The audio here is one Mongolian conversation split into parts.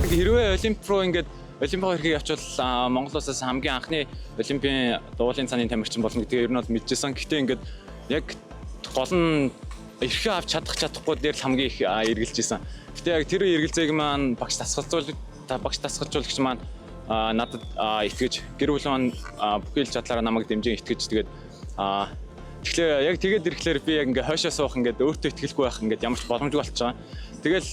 Хэрвээ Олимп руу ингээд Олимпиад ирэхийг явуул Монголоос хамгийн анхны Олимпийн дуулын цааны тамирчин болно гэдгийг ер нь бол мэдчихсэн. Гэхдээ ингээд яг гол нь эрхээ авч чадахгүй дээр л хамгийн их эргэлж исэн. Гэтэ яг тэр эргэлзээг маань багш тасгалжуулагч маань надад итгэж гэр бүл маань бүхэл чадлаараа намайг дэмжин итгэж тэгээд тэгэхээр яг тэгээд ирэхлээр би яг ингээ хойшоо суух ингээд өөртөө итгэлгүй байх ингээд ямар ч боломжгүй болчихоо. Тэгэл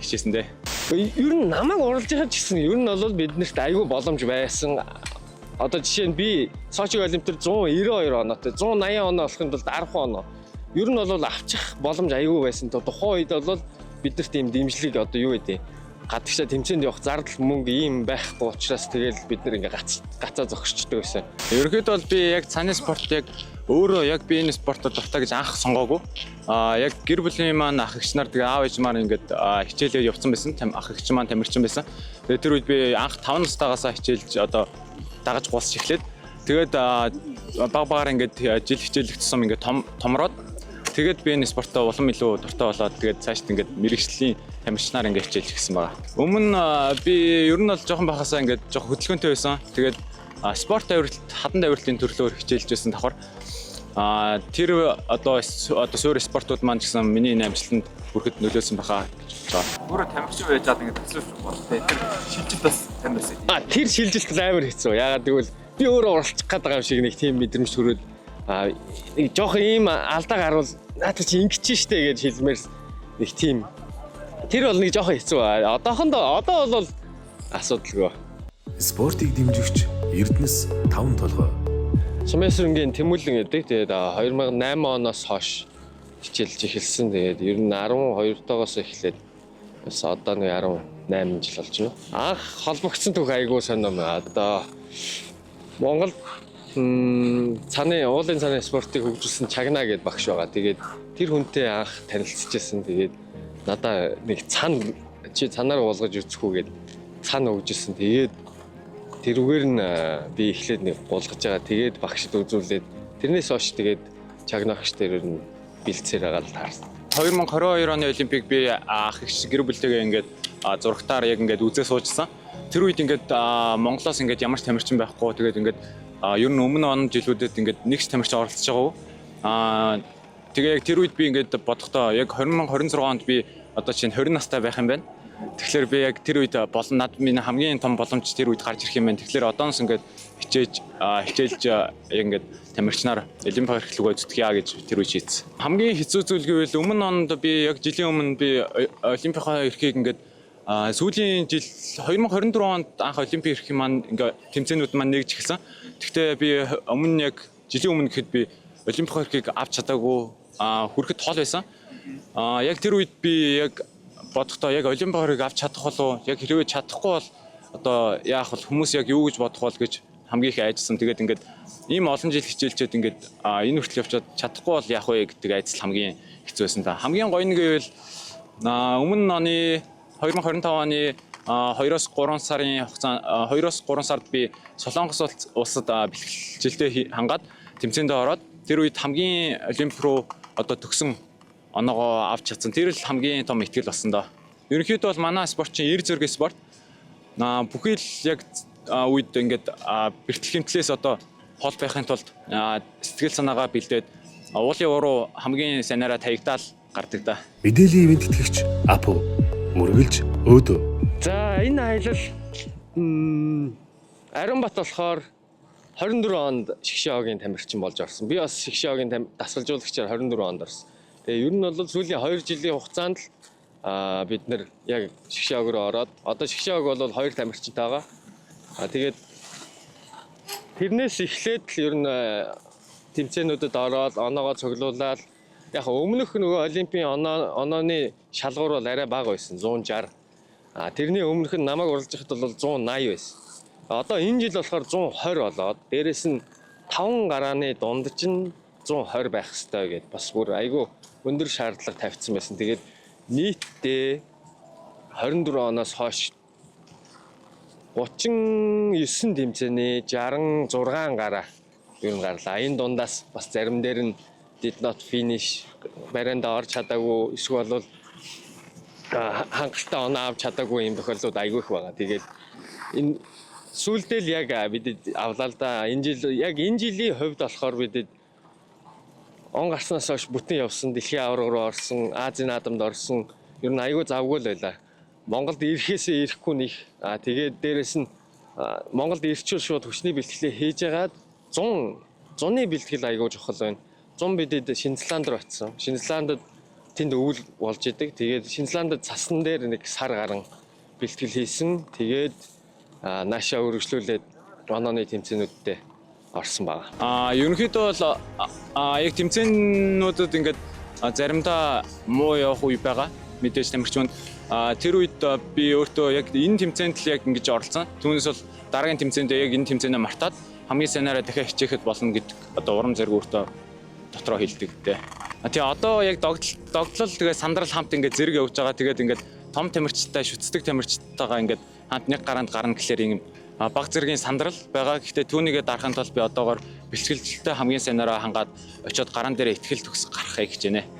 хичээсэн дээ. Ер нь намайг уралж байгаа ч гэсэн ер нь бол биднэрт айгүй боломж байсан. Одоо жишээ нь би Сочи Олимпиад 192 оноотой 180 оноо болохын тулд 10 оноо. Ер нь бол авчих боломж айгүй байсан. Тухайн үед бол биднэрт ийм дэмжлэг одоо юу гэдэг гадагшаа тэмцээнд явах зардал мөнгө ийм байхгүй учраас тэгэл бид нэр ингээ гацаа зогсчдөг байсан. Ерөнхийдөө бол би яг цааны спорт яг өөрөө яг би энэ спортод дуртай гэж анх сонгоогүй. Яг гэр бүлийн маань ах эгч нар тэгээ аав ээж маань ингээд хичээлээр явцсан байсан. Ах эгч маань тамирчин байсан. Тэгээ тэр үед би анх 5 настайгаас хичээлж одоо дагаж гулсч эхлээд тэгээд баг багаар ингээд жил хичээлэх тусам ингээд томроод тэгээд би энэ спортоо улам илүү дуртай болоод тэгээд цаашд ингээд мэрэгжлийн тамирчнаар ингээд хичээлж гисэн байгаа. Өмнө би ер нь бол жоохон бахасаа ингээд жоохон хөдөлгөөнтэй байсан. Тэгээд спорт авиралт, хадан авиралтын төрлөөр хичээлж байсан давхар тэр одоо суур спортууд маань гэсэн миний энэ амжилтанд хүрэхэд нөлөөсөн баха гэж байна. Өөрөө тамирчин байж чад ингээд тасалж болох те. Тэр шилжилт бас тань байсан. Тэр шилжилт амар хэцүү. Яагаад гэвэл би өөрөө уралчих гээд байгаа юм шиг нэг тийм мэдрэмж төрөөд нэг жоохон ийм алдаа гарвал наадах чи ингэч штэ гэж хэлмээр нэг тийм тэр бол нэг жоохон хэцүү. Одоо бол асуудалгүй. Спортыг дэмжигч Эрдэнэс 5 толгой. Сумэсрэнгийн Тэмүүлэн гэдэг. Тэгээд 2008 оноос хойш хичээлж эхэлсэн. Тэгээд ер нь 12-тоогоос эхлээд бас одоо нэг 18 жил болж байна. Анх холбогдсон түүх айгуу сонио. Одоо Монгол уулын цааны спортыг хөгжүүлсэн Чагна гэдэг багш байгаа. Тэгээд тэр хүнтэй анх танилцчихсан. Тэгээд надаа нэг чи цанаар уулгаж үзэх үү гэд цан өгжсэн. Тэгээд тэрүүгээр нь би эхлээд нэг гулгаж байгаа. Тэгээд багшд үзүүлээд тэрнээс хойш тэгээд Чагна багш дээр нь бэлцээр байгаа л таарсан. 2022 оны Олимпийг би ах эгч гэр бүлтэйгээ ингээд зурагтаар яг ингээд үзээ суужсан. Тэр үед ингээд Монголоос ингээд ямар ч тамирчин байхгүй. Тэгээд ингээд ер нь өмнө он жилүүдэд ингээд нэг ч тамирчин оролцож байгаагүй. Тэгээ яг тэр үед би ингээд бодохдоо яг 2026 онд би одоо чинь 20 настай байх юм байна. Тэгэхээр би яг тэр үед миний хамгийн том боломж тэр үед гарч ирэх юм байна. Тэгэхээр одооноос ингээд хичээлж яг ингээд тамирчнаар Олимпиад ирэхлүүгээ зүтгэе гэж тэр үед шийдсэн. Хамгийн хэцүү зүйл гэвэл өмнө онд би яг жилийн өмнө би Олимпиад ирэхийг ингээд сүүлийн жил 2024 онд анх Олимпиад ирэх юм маань ингээд тэмцээнүүд маань нэгж эхэлсэн. Гэхдээ би өмнө яг жилийн өмнө гэхэд би Олимпиад ирэхийг авч чадаагүй хүрэхэд хол байсан. Яг тэр үед би яг бодохдоо яг Олимпиадыг авч чадах болов яг хэрвээ чадахгүй бол одоо яах вэ хүмүүс яг юу гэж бодох бол гэж хамгийн их айжсан. Тэгээд ингээд ийм олон жил хичээлчээд ингээд энэ хүртэл явчаад чадахгүй бол яах вэ гэдэг айдас хамгийн хэцүү байсан та. Хамгийн гоё нь гэвэл өмнө оны 2025 оны 2-3 сарын хугацаанд 2-3 сард би Солонгос улсад бэлтгэлжилтэд хангаад тэмцээндээ ороод тэр үед хамгийн Олимп руу одоо төгсөн оноогоо авч чадсан. Тэр л хамгийн том ихтгэл болсон доо. Ерөнхийдөө бол манай спорт чинь эр зөргийн спорт. Бүхий л яг үед ингээд бэртэл хэмтлээс одоо хол байхын тулд сэтгэл санаагаа бэлдээд уулын уруу хамгийн санаараа таягдаал гардаг да. Мэдээллийн ивент тэтгэгч Апу мөргөлж өөдөө. За энэ аялал Ариунбат болохоор 24 онд Шигшээгийн тамирчин болж орсон. Би бас Шигшээгийн дасгалжуулагчаар 24 онд орсон. Тэгээ ер нь бол сүүлийн 2 жилийн хугацаанд л бид нэр яг Шигшээг рүү ороод одоо Шигшээг бол 2 тамирчинтай байгаа. Тэгээд тэрнээс эхлээд л ер нь тэмцээнүүдэд ороод оноогоо цуглуулаад яг өмнөх нөгөө Олимпийн онооны шалгуур бол арай бага байсан 160. Тэрний өмнөх нь намайг уралж байхад бол 180 байсан. Одоо энэ жил болохоор 120 болоод дээрэс нь 5 гарааны дунд чинь 120 байх хэрэгтэй гэдээ бас бүр айгүй өндөр шаардлага тавьсан байсан. Тэгээд нийтдээ 24 оноос хойш 39 тэмцээний 66 гараа ер нь гарлаа. Энэ дундаас бас зарим дээр нь did not finish барайнда орж чадаагүй эсвэл хангалттай оноо авч чадаагүй юм тохиолдлууд айгүй их байгаа. Тэгээд энэ сүүлдээ л яг бид авлаа л да. Энэ жилийн хувьд болохоор бид он гарснаас хойш бүтэн явсан, дэлхийн аварга руу орсон, Азийн наадамд орсон. Ер нь айгүй завгүй л байлаа. Монголд ирэхээсээ ирэхгүй нэг. Тэгээд дээрэс нь Монголд ирчүүл шууд хүчний бэлтгэлээ хийж ягаад 100-ны бэлтгэл айгүй чухал байна. 100 бидэд Шинзланд руу очсон. Шинзландд тэнд өвөл болж идэг. Тэгээд Шинзландд цасан дээр нэг сар гарan бэлтгэл хийсэн. Тэгээд наашаа үргэлжлүүлээд онооны тэмцээнүүдтэй орсон байгаа. Ерөнхийдөө бол яг тэмцээнүүдэд ингээд заримдаа муу явах үе байгаа. Мэдээж тамирчид тэр үед би өөртөө яг энэ тэмцээнд л яг ингэж оролцсон. Түүнээс бол дараагийн тэмцээндээ яг энэ тэмцээнээ мартаад хамгийн сайнаараа дахиад хичээхэд болно гэдэг одоо урам зориг өөртөө дотроо хэлдэг дээ. Тэгээ одоо яг догтлол тэгээ сандрал хамт ингээд зэрэг явж байгаа. Тэгээд ингээд том тамирчтай шүтцдэг тамирчтайгаа ингээд хамт нэг гаранд гарна гэхлээр юм баг зэргийн сандрал байгаа. Гэхдээ түүнийгээ дарахын тулд би одоогоор бэлтгэлтэй хамгийн сайнаараа хангаад очиод гаран дээр ихтгэл төгс гаргахыг хичээнэ.